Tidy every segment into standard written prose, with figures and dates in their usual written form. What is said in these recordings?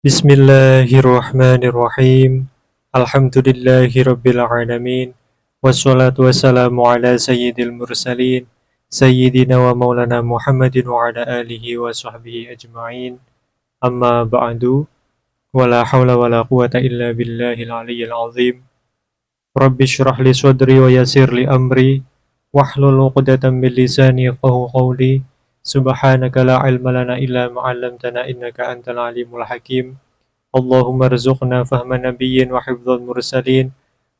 Bismillahirrahmanirrahim. Alhamdulillahirrabbilalamin. Wassalatu wassalamu ala sayyidil mursalin. Sayyidina wa maulana Muhammadin wa ala alihi wa sahbihi ajma'in. Amma ba'du. Wala hawla wala quwata illa billahil aliyyil azim. Rabbi syrah li sadri wa yasir li amri. Wahlul uqdatan min lisani yafqahu qawli. Subhanaka la ilma lana illa ma'allamtana innaka antal alimul hakim. Allahumma rzuqna fahma nabiyyin wa hifdzal mursalin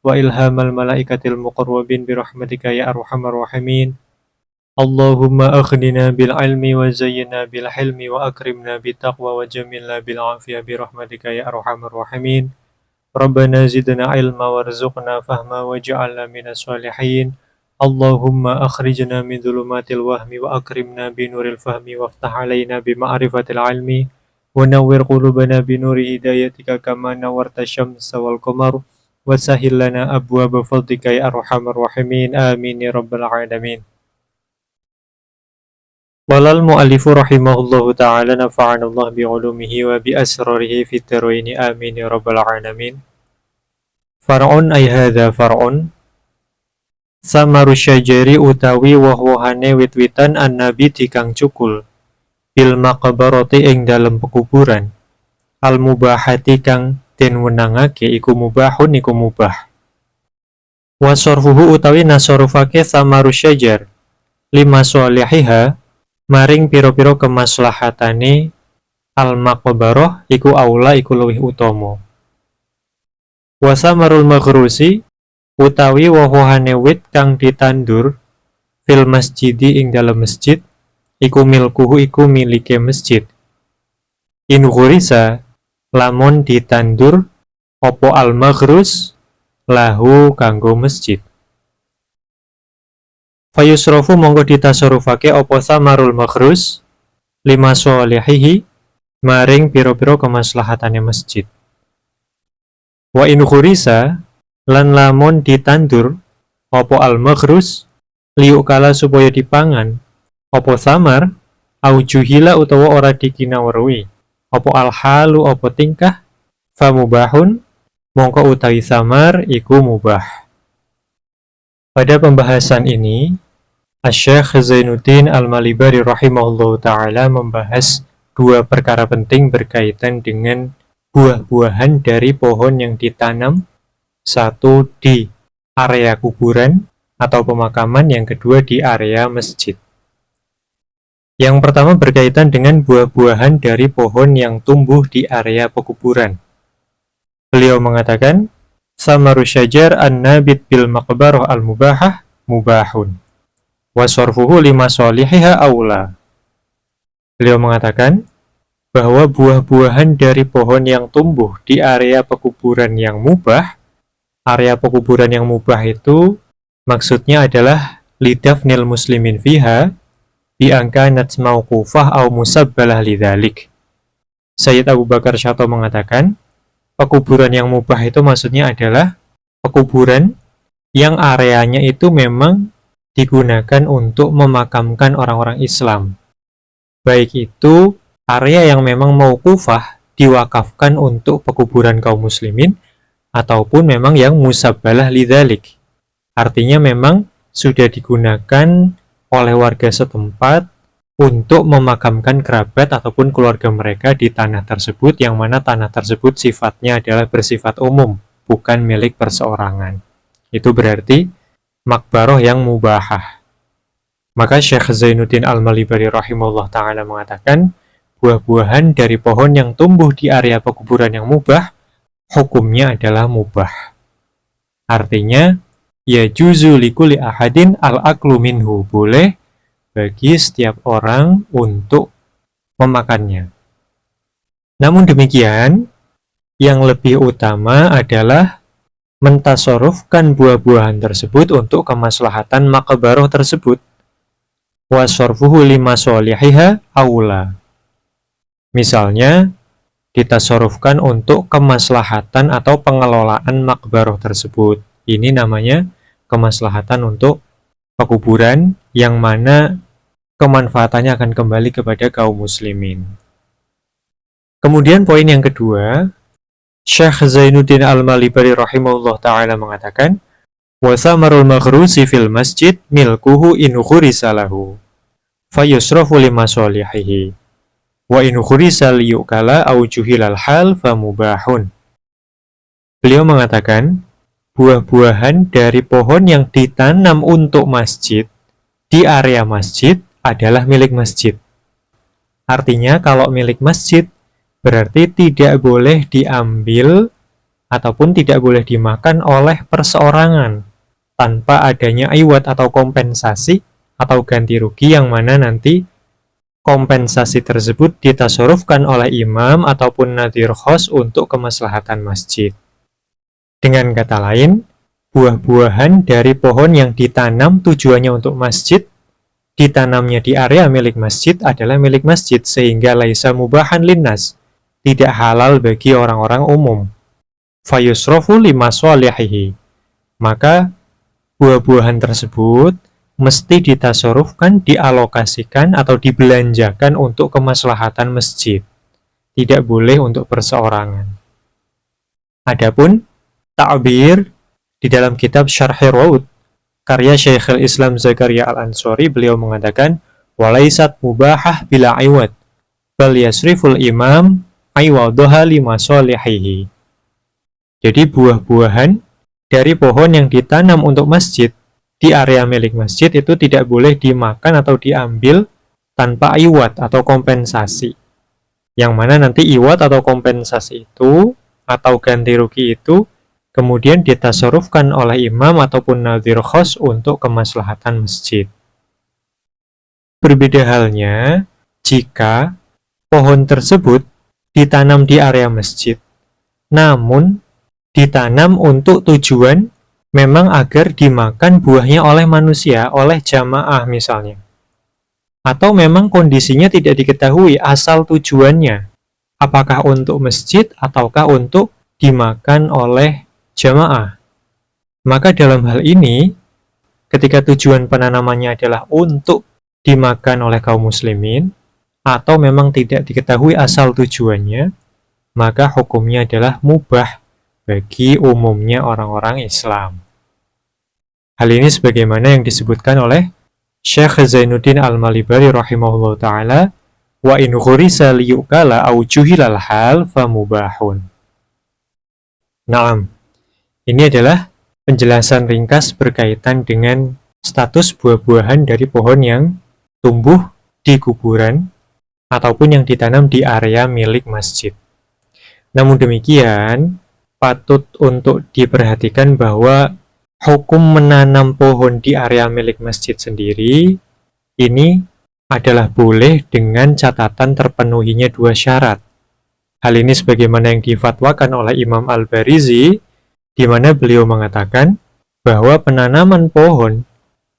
wa ilhamal malaikatil muqarrabin birahmatika ya arhamar rahimin. Allahumma aghnina bil ilmi wa zayyinna bil hilmi wa akrimna bit taqwa wa jamilna bil afiyah birahmatika ya arhamar rahimin. Rabbana zidna ilma warzuqna fahma waj'alna minas sholihin. Allahumma akhrijna min dhulumatil wahmi wa akrimna binuril fahmi waftah alaina bima'rifatil ilmi wa nawwir qulubana binuri hidayatika kama nawwarta syamsa wal qamar wa sahhil lana abwaaba fadlika ya arhamar rahimin. Amin ya rabbal alamin. Walal mu'allifu rahimahullahu ta'ala nafa'anallah bi'ulumihi wa bi asrarihi fit darwaini amin ya rabbal alamin. Far'un ay hadza far'un samaru syajari utawi woh-wohane wit-witan an-nabi dikang cukul bil maqbarati ing dalem pekuburan al mubahati kang den wenangake iku mubahun iku mubah wa sarfuhu utawi nasarufake samaru syajar lima sholihiha maring piro-piro kemaslahatane al maqbarah iku aula iku luwih utama wa samarul maghrusi utawi woh-wohane wit kang ditandur fil masjidi ing dalam masjid iku milkuhu iku milike masjid in ghurisa lamun ditandur opo al maghrus lahu kanggo masjid fayusrofu monggo ditasarufake opo samarul maghrus lima sholihihi maring piro-piro kemaslahatane masjid wa in ghurisa lan lamun ditandur opo al maghrus liukala supaya dipangan opo samar au juhila utawa ora dikinawerui opo al halu opo tingkah famubahun mongko utawi samar iku mubah. Pada pembahasan ini Asy-Syaikh Zainuddin Al-Malibari rahimahullahu ta'ala membahas dua perkara penting berkaitan dengan buah-buahan dari pohon yang ditanam, satu di area kuburan atau pemakaman, yang kedua di area masjid. Yang pertama berkaitan dengan buah-buahan dari pohon yang tumbuh di area pekuburan. Beliau mengatakan, samaru syajar an-nabit bil maqbarah al-mubahah mubahun wa sarfuhu lima sholihiha aula. Beliau mengatakan bahwa buah-buahan dari pohon yang tumbuh di area pekuburan yang mubah, area pekuburan yang mubah itu maksudnya adalah lidafnil muslimin fiha biangkanat mauqufah au musabbalah lidzalik. Sayyid Abu Bakar Syato mengatakan, pekuburan yang mubah itu maksudnya adalah pekuburan yang areanya itu memang digunakan untuk memakamkan orang-orang Islam. Baik itu area yang memang mauqufah diwakafkan untuk pekuburan kaum muslimin ataupun memang yang musabbalah lidzalik. Artinya memang sudah digunakan oleh warga setempat untuk memakamkan kerabat ataupun keluarga mereka di tanah tersebut, yang mana tanah tersebut sifatnya adalah bersifat umum, bukan milik perseorangan. Itu berarti makbaroh yang mubahah. Maka Syekh Zainuddin Al-Malibari rahimahullah ta'ala mengatakan, buah-buahan dari pohon yang tumbuh di area pekuburan yang mubah, hukumnya adalah mubah. Artinya, ya juzu likuli ahadin al-aklu minhu, boleh bagi setiap orang untuk memakannya. Namun demikian, yang lebih utama adalah mentasarufkan buah-buahan tersebut untuk kemaslahatan maqbarah tersebut. Wa sarfuhu lima sholihiha aula. Misalnya, ditasarufkan untuk kemaslahatan atau pengelolaan maqbarah tersebut. Ini namanya kemaslahatan untuk pekuburan yang mana kemanfaatannya akan kembali kepada kaum muslimin. Kemudian poin yang kedua, Syekh Zainuddin Al-Malibari rahimahullah ta'ala mengatakan, wa thamarul maghrusi fil masjid milkuhu in khurisa lahu fayusrafu limasalihihi wa in khurisa liyukala au juhilal hal famubahun. Beliau mengatakan, buah-buahan dari pohon yang ditanam untuk masjid di area masjid adalah milik masjid. Artinya kalau milik masjid berarti tidak boleh diambil ataupun tidak boleh dimakan oleh perseorangan tanpa adanya iwat atau kompensasi atau ganti rugi, yang mana nanti kompensasi tersebut ditasarufkan oleh imam ataupun nadhir khos untuk kemaslahatan masjid. Dengan kata lain, buah-buahan dari pohon yang ditanam tujuannya untuk masjid, ditanamnya di area milik masjid adalah milik masjid, sehingga laisa mubahan linnas, tidak halal bagi orang-orang umum. Fayusrofu limasalihihi, maka buah-buahan tersebut mesti ditasarufkan, dialokasikan atau dibelanjakan untuk kemaslahatan masjid, tidak boleh untuk perseorangan. Adapun ta'bir di dalam kitab Syarhi Raud karya Syekhul Islam Zakaria Al-Ansari, beliau mengatakan, walaisat mubahah bila iwad bal yasriful imam iwadaha limasalihihi. Jadi buah-buahan dari pohon yang ditanam untuk masjid di area milik masjid itu tidak boleh dimakan atau diambil tanpa iwat atau kompensasi, yang mana nanti iwat atau kompensasi itu atau ganti rugi itu kemudian ditasarufkan oleh imam ataupun nadhir khos untuk kemaslahatan masjid. Berbeda halnya jika pohon tersebut ditanam di area masjid, namun ditanam untuk tujuan memang agar dimakan buahnya oleh manusia, oleh jamaah misalnya. Atau memang kondisinya tidak diketahui asal tujuannya, apakah untuk masjid ataukah untuk dimakan oleh jamaah. Maka dalam hal ini, ketika tujuan penanamannya adalah untuk dimakan oleh kaum muslimin, atau memang tidak diketahui asal tujuannya, maka hukumnya adalah mubah bagi umumnya orang-orang Islam. Hal ini sebagaimana yang disebutkan oleh Syekh Zainuddin Al-Malibari rahimahullah ta'ala, wa in khurisa liyukala au juhilal hal famubahun. Naam. Ini adalah penjelasan ringkas berkaitan dengan status buah-buahan dari pohon yang tumbuh di kuburan ataupun yang ditanam di area milik masjid. Namun demikian, patut untuk diperhatikan bahwa hukum menanam pohon di area milik masjid sendiri ini adalah boleh dengan catatan terpenuhinya dua syarat. Hal ini sebagaimana yang difatwakan oleh Imam Al-Barizi, di mana beliau mengatakan bahwa penanaman pohon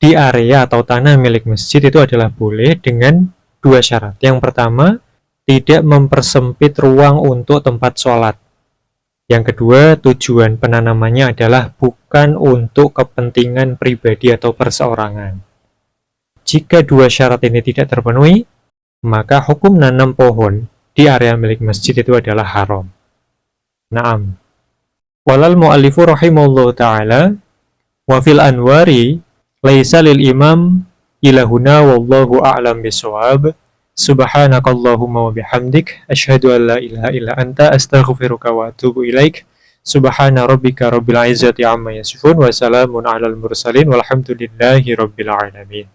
di area atau tanah milik masjid itu adalah boleh dengan dua syarat. Yang pertama, tidak mempersempit ruang untuk tempat sholat. Yang kedua, tujuan penanamannya adalah bukan untuk kepentingan pribadi atau perseorangan. Jika dua syarat ini tidak terpenuhi, maka hukum nanam pohon di area milik masjid itu adalah haram. Naam. Walal mu'allifu rahimahullah ta'ala wa fil anwari laisa lil imam ilahuna wallahu a'lam bisawab. Subhanakallahumma wa bihamdik asyhadu an la ilaha illa anta astaghfiruka wa atubu ilaik. Subhana rabbika rabbil izzati amma yasifun wa salamun alal mursalin walhamdulillahi rabbil alamin.